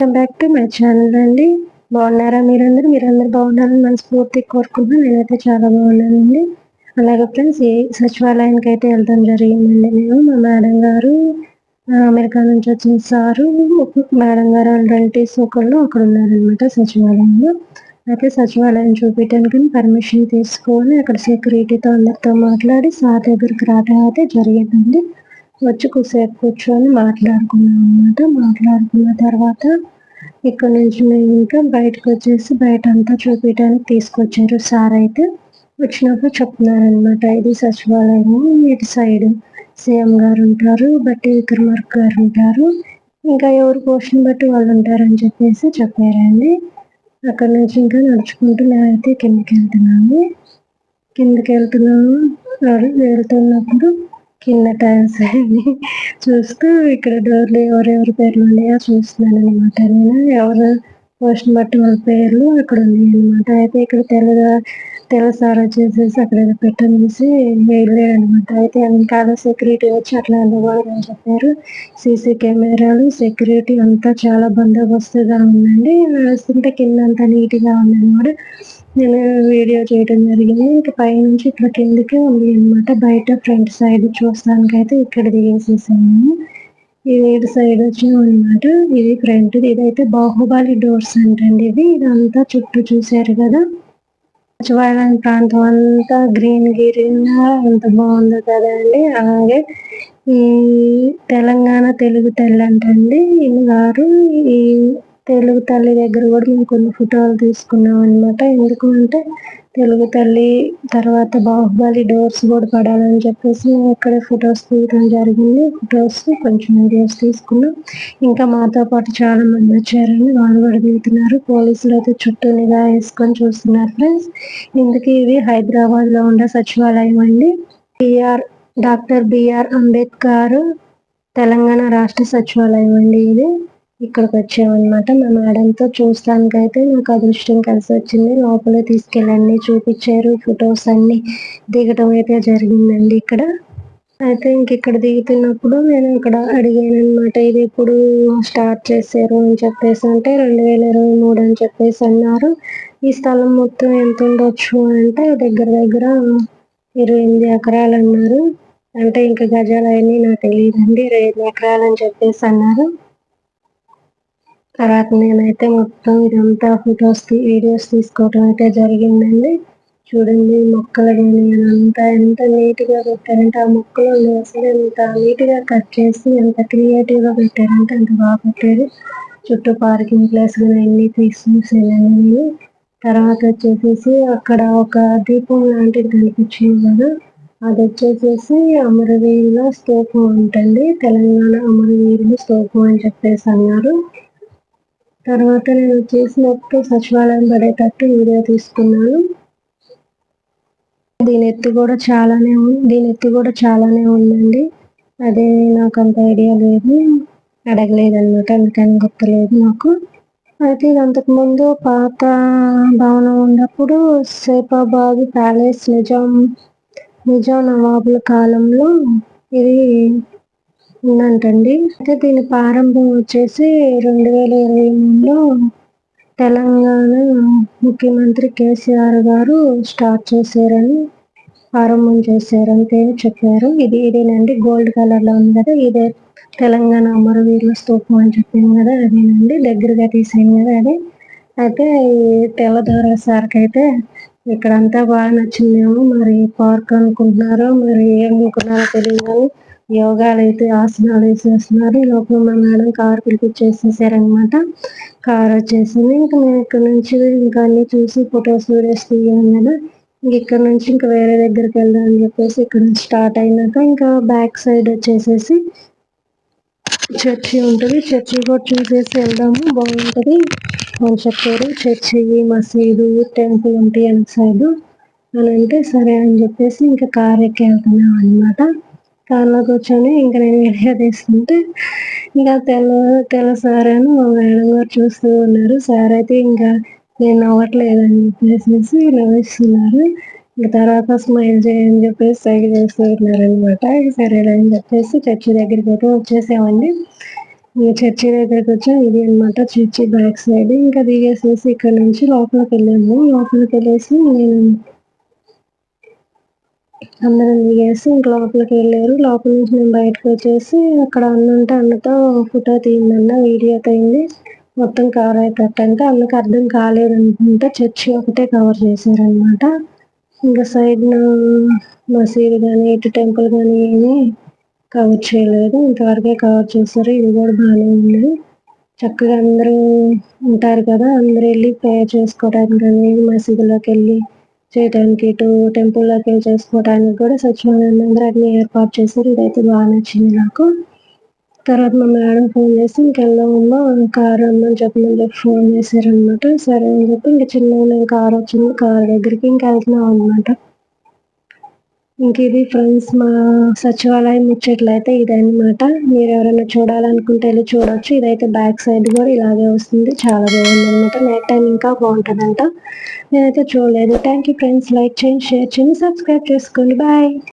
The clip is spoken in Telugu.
Welcome back to my channel అండి. బాగున్నారా మీరందరూ బాగున్నారని మనస్ఫూర్తిగా కోరుకుంటున్నాను. నేనైతే చాలా బాగున్నానండి. అలాగే ఫ్రెండ్స్, సచివాలయానికి అయితే వెళ్ళడం జరిగిందండి. నేను మా మేడం గారు, అమెరికా నుంచి వచ్చిన సారు, మేడం గారు వాళ్ళ రిలేటివ్స్ ఒకళ్ళు అక్కడ ఉన్నారనమాట సచివాలయంలో. అయితే సచివాలయం చూపించడానికి పర్మిషన్ తీసుకొని అక్కడ సెక్యూరిటీతో అందరితో మాట్లాడి సార్ దగ్గరికి రావడం అయితే జరిగిందండి. వచ్చి కొద్దిసేపు కూర్చొని మాట్లాడుకున్నాం అనమాట. మాట్లాడుకున్న తర్వాత ఇక్కడ నుంచి మేము ఇంకా బయటకు వచ్చేసి బయట అంతా చూపించడానికి తీసుకొచ్చారు సార్. అయితే వచ్చినప్పుడు చెప్తున్నారనమాట, ఇది సచివాలయం, ఇటు సైడ్ సీఎం గారు ఉంటారు, బట్టి విక్రమార్క గారు ఉంటారు, ఇంకా ఎవరి పోస్ట్ని బట్టి వాళ్ళు ఉంటారని చెప్పేసి చెప్పారండి. అక్కడ నుంచి ఇంకా నడుచుకుంటూ మేమైతే కిందకి వెళ్తున్నాము. వెళ్తున్నప్పుడు కింద టైల్స్ అన్ని చూస్తూ ఇక్కడ డోర్లు ఎవరెవరి పేర్లు ఉన్నాయో చూస్తున్నాను అనమాట. నేను ఎవరు పోస్ట్ని బట్టి వాళ్ళ పేర్లు అక్కడ ఉన్నాయి అనమాట. అయితే ఇక్కడ తెల్లసార వచ్చేసేసి అక్కడ ఏదో పెట్టనేసి వెళ్ళాడనమాట. అయితే వెనకాల సెక్యూరిటీ వచ్చి అట్లా వెళ్ళకూడదని చెప్పారు. సీసీ కెమెరాలు, సెక్యూరిటీ అంతా చాలా బందోబస్తుగా ఉందండి. నడుస్తుంటే కింద అంతా నీట్గా ఉందన్నమాట. నేను వీడియో చేయడం జరిగింది. ఇంకా పైనుంచి ఇట్లా కిందకే ఉంది అనమాట. బయట ఫ్రంట్ సైడ్ చూస్తానికి అయితే ఇక్కడ దిగేసేసాము. ఇది సైడ్ వచ్చాము అనమాట. ఇది ఫ్రంట్, ఇదైతే బాహుబలి డోర్స్ అంటండి. ఇదంతా చుట్టూ చూసారు కదా, సచివాలయం ప్రాంతం అంతా గ్రీన్ ఎంత బాగుందో కదండి. అలాగే ఈ తెలంగాణ తెలుగు తల్లి అంటండి గారు, ఈ తెలుగు తల్లి దగ్గర కూడా మేము కొన్ని ఫోటోలు తీసుకున్నాం అనమాట. ఎందుకు అంటే తెలుగు తల్లి తర్వాత బాహుబలి డోర్స్ కూడా పడాలని చెప్పేసి మేము ఇక్కడ ఫొటోస్ తీయడం జరిగింది. కొంచెం వీడియోస్ తీసుకున్నాం. ఇంకా మాతో పాటు చాలా మంది వచ్చారని వాళ్ళు కూడా దిగుతున్నారు. పోలీసులు అయితే చుట్టూ నిఘా వేసుకొని చూస్తున్నారు ఫ్రెండ్స్. ఇందుకు ఇది హైదరాబాద్ లో ఉండే సచివాలయం అండి. డాక్టర్ బిఆర్ అంబేద్కర్ తెలంగాణ రాష్ట్ర సచివాలయం అండి. ఇది ఇక్కడికి వచ్చామన్నమాట. మా మేడంతో చూస్తానికైతే నాకు అదృష్టం కలిసి వచ్చింది. లోపల తీసుకెళ్ళండి చూపించారు, ఫొటోస్ అన్ని దిగటం అయితే జరిగిందండి ఇక్కడ. అయితే ఇక్కడ దిగుతున్నప్పుడు నేను ఇక్కడ అడిగాను అనమాట, ఇది ఎప్పుడు స్టార్ట్ చేశారు అని చెప్పేసి. అంటే 2023 అని చెప్పేసి అన్నారు. ఈ స్థలం మొత్తం ఎంత ఉండొచ్చు అంటే దగ్గర 28 ఎకరాలు అన్నారు. అంటే ఇంకా గజాలు అవన్నీ నాకు తెలియదండి. 25 ఎకరాలు అని చెప్పేసి అన్నారు. తర్వాత నేనైతే మొత్తం ఇదంతా ఫొటోస్ వీడియోస్ తీసుకోవటం అయితే జరిగిందండి. చూడండి మొక్కలు కానీ అంతా ఎంత నీట్గా పెట్టారంటే, ఆ మొక్కలు అసలు ఎంత నీట్గా కట్ చేసి ఎంత క్రియేటివ్గా పెట్టారంటే అంత బాగా పెట్టారు. చుట్టూ పార్కింగ్ ప్లేస్ కానీ అన్ని తీసుకున్నాను నేను. తర్వాత వచ్చేసేసి అక్కడ ఒక దీపం లాంటిది కనిపించింది కదా, అది వచ్చేసేసి అమరవీరుల స్తూపం ఉంటుంది. తెలంగాణ అమరవీరుల స్తూపం అని చెప్పేసి అన్నారు. తర్వాత నేను వచ్చేసి మొత్తం సచివాలయం పడేటట్టు వీడియో తీసుకున్నాను. దీని ఎత్తు కూడా చాలానే ఉందండి. అదే నాకు అంత ఐడియా లేదు, అడగలేదు అనమాట, అందుకని గుర్తులేదు నాకు. అయితే ఇది అంతకుముందు పాత భవనం ఉన్నప్పుడు సేపాబాద్ ప్యాలెస్ నిజాం నవాబుల కాలంలో ఇది ఉందంటండి. అయితే దీని ప్రారంభం వచ్చేసి 2023లో తెలంగాణ ముఖ్యమంత్రి కేసీఆర్ గారు స్టార్ట్ చేశారని, ప్రారంభం చేశారని చెప్పారు. ఇదేనండి గోల్డ్ కలర్ లో ఉంది కదా, ఇదే తెలంగాణ అమరవీరుల స్తూపం అని చెప్పాను కదా, అదేనండి దగ్గరగా తీసాను కదా అదే. అయితే తెల్లదొర సార్కి అయితే ఇక్కడంతా బాగా నచ్చిందేమో, మరి పార్క్ అనుకుంటున్నారో మరి ఏమనుకున్నారో తెలియదు కానీ యోగాలు అయితే ఆసనాలు వేసేస్తున్నారు. లోపల మా మేడం కారు పిలిపించేసేసారనమాట. కార్ వచ్చేసింది. ఇంకా మేము ఇక్కడ నుంచి ఇంకా అన్ని చూసి ఫొటోస్ వీడియోస్ తీయాలి కదా, ఇక్కడ నుంచి ఇంకా వేరే దగ్గరికి వెళ్దాం అని చెప్పేసి ఇక్కడ నుంచి స్టార్ట్ అయినాక ఇంకా బ్యాక్ సైడ్ వచ్చేసేసి చర్చి ఉంటుంది. చర్చి కూడా చూసేసి వెళ్దాము, బాగుంటుంది అని చెప్పారు. చర్చి, మసీదు, టెంపుల్ ఉంటాయి అని సైడ్ అని అంటే సరే అని చెప్పేసి ఇంకా కార్ ఎక్కి వెళ్తున్నాం అనమాట. కార్లో కూర్చొని ఇంకా నేను వీడియో తీస్తుంటే ఇంకా తెల్ల సార్ అని మా మేడం గారు చూస్తూ ఉన్నారు. సార్ అయితే ఇంకా నేను నవ్వట్లేదని చెప్పేసి నవ్విస్తున్నారు. ఇంకా తర్వాత స్మైల్ చేయని చెప్పేసి సైడ్ చేస్తూ ఉన్నారు అనమాట. సరేలే అని చెప్పేసి చర్చి దగ్గరికి అయితే వచ్చేసామండి. చర్చి దగ్గరికి వచ్చాం. ఇది అనమాట చర్చి బ్యాక్ సైడ్. ఇంకా దిగేసేసి ఇక్కడ నుంచి లోపలికి వెళ్ళాము. లోపలికి వెళ్ళేసి అందరం దిగేసి ఇంక లోపలికి వెళ్ళారు. లోపల నుంచి మేము బయటకు వచ్చేసి అక్కడ అన్న ఉంటే అన్నతో ఫోటో తీయిందన్న, వీడియో తీయింది. మొత్తం కవర్ అయిపోయాక అన్నకు అర్థం కాలేదు అనుకుంటే చర్చి ఒకటే కవర్ చేశారనమాట. ఇంకా సైడ్ మసీదు కానీ ఇటు టెంపుల్ కానీ ఏమీ కవర్ చేయలేదు. ఇంతవరకే కవర్ చేశారు. ఇది కూడా బాగానే ఉంది. చక్కగా అందరూ ఉంటారు కదా, అందరూ వెళ్ళి ప్రేయర్ చేసుకోవడానికి కానీ మసీదులోకి వెళ్ళి చేయడానికి, ఇటు టెంపుల్లోకి వెళ్ళి చేసుకోవడానికి కూడా సచివాలయం దగ్గర అన్ని ఏర్పాటు చేశారు. ఇదైతే బాగా నచ్చింది నాకు. తర్వాత మా మేడం ఫోన్ చేసి ఇంకెళ్దామమ్మా కారు రమ్మని చెప్పమని ఫోన్ చేశారనమాట. సరే అని చెప్పి ఇంక చిన్నగా కారు వచ్చింది. కారు దగ్గరికి ఇంక వెళ్తున్నాం అనమాట. ఇంక ఇది ఫ్రెండ్స్ మా సచివాలయం ముచ్చట్లయితే ఇదన్నమాట. మీరు ఎవరైనా చూడాలనుకుంటే వెళ్ళి చూడొచ్చు. ఇదైతే బ్యాక్ సైడ్ కూడా ఇలాగే వస్తుంది. చాలా బాగుంది అనమాట. నైట్ టైం ఇంకా బాగుంటుందంట. నేనైతే చూడలేదు. Thank you friends. లైక్ చేయండి, షేర్ చేయండి, సబ్స్క్రైబ్ చేసుకోండి. బాయ్.